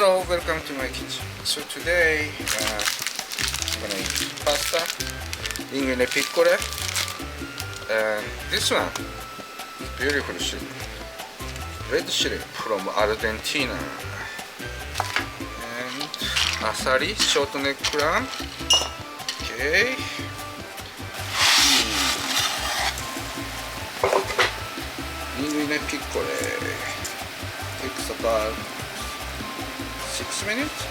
Hello, welcome to my kitchen. So today I'm gonna eat pasta, linguine piccole, and this one, beautiful shrimp, red shrimp from Argentina, and asari, shortneckclam. Okay. Linguine piccole takes about 6 minutes.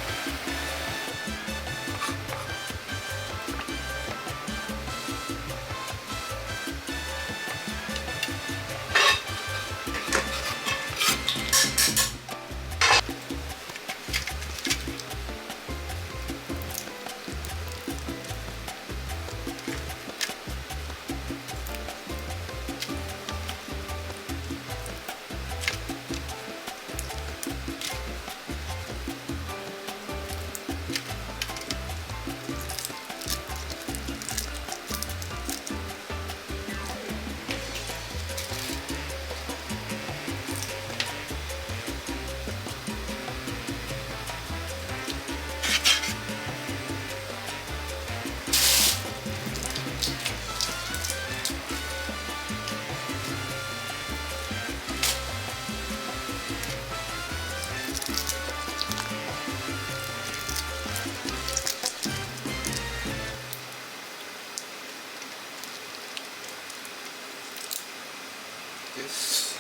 This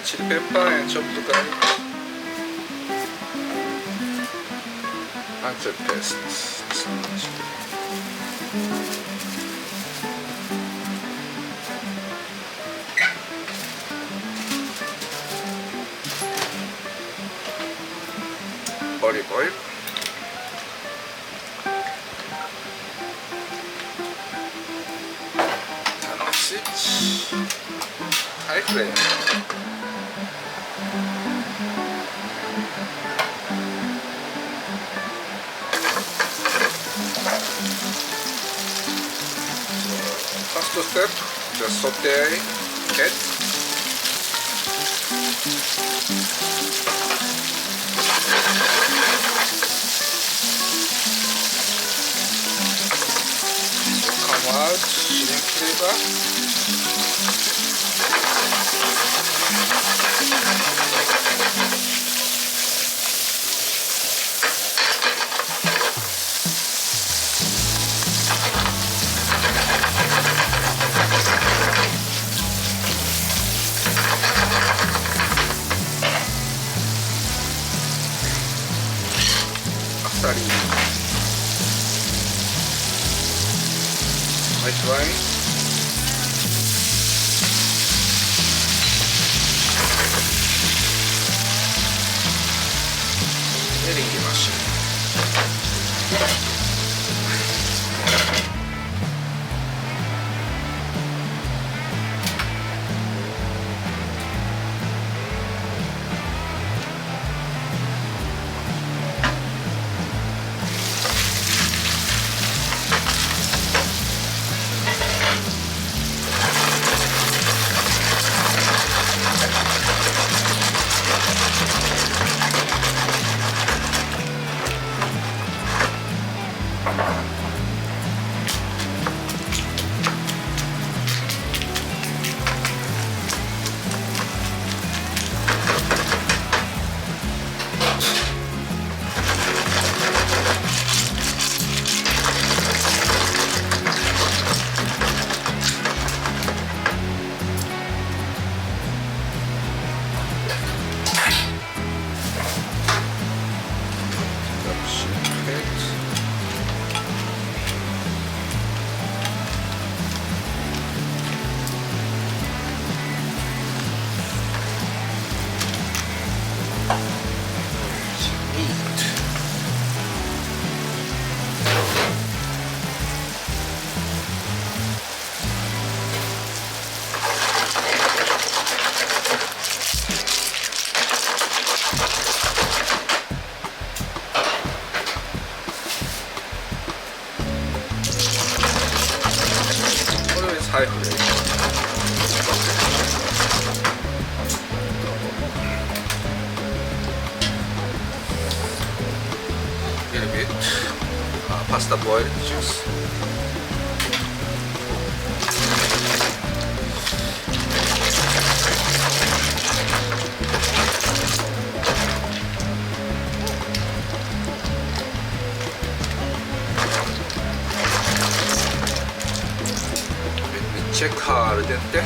chili pepper and chopped garlic, anchovy paste. This much. Olive oil. That's it. High flame. First step, just saute it. Come out, shrimp flavor. White wine,エリンギマッシュ。little bit pasta boiled juice. Let me check how al dente.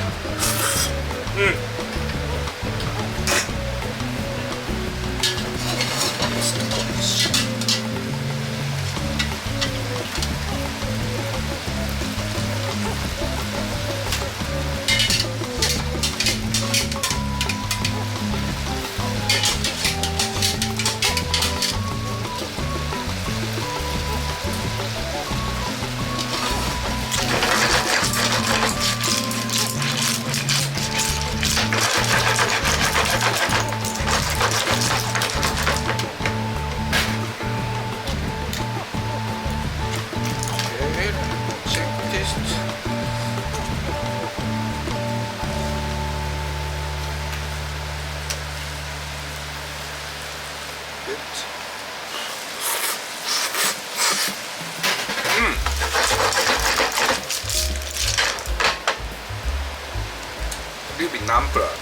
Little bit naan bread.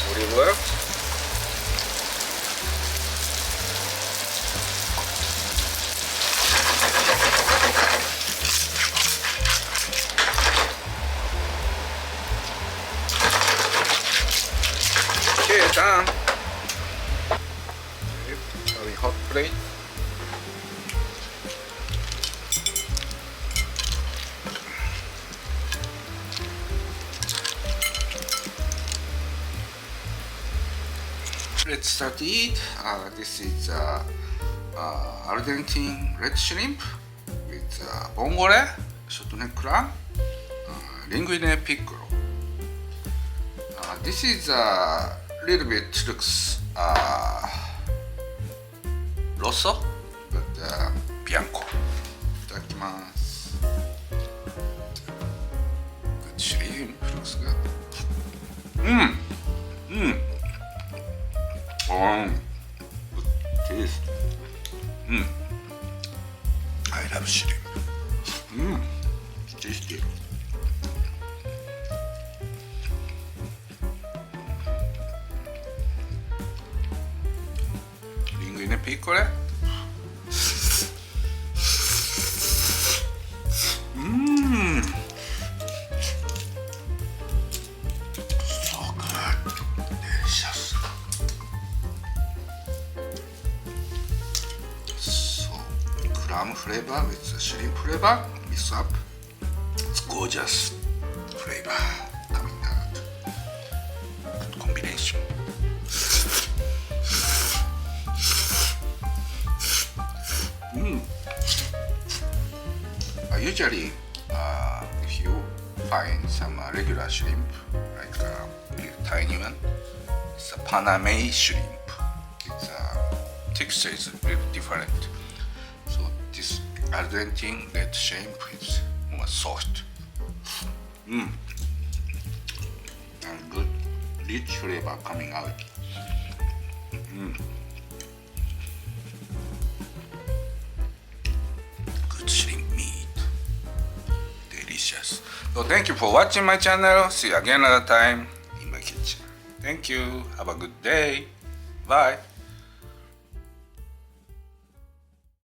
Olive oil. Okay, done. Okay, hot plate. Let's start to eat. This is Argentine red shrimp with Vongole, shortneckclam, Linguine piccole. This is a little bit looks rosso, but bianco. いただきます。Good shrimp, looks good. Good taste. I love shrimp. Tasty. Linguine piccole. So good. Delicious. So, clam flavor with shrimp flavor mix up. It's gorgeous flavor coming out. Good combination. Usually, if you find some regular shrimp, like really tiny one, it's a Paname shrimp. Its texture is really different. So this Argentine red shrimp is more soft. And good, rich flavor coming out. Good shrimp meat. Delicious. So thank you for watching my channel. See you again another time in my kitchen. Thank you. Have a good day. Bye.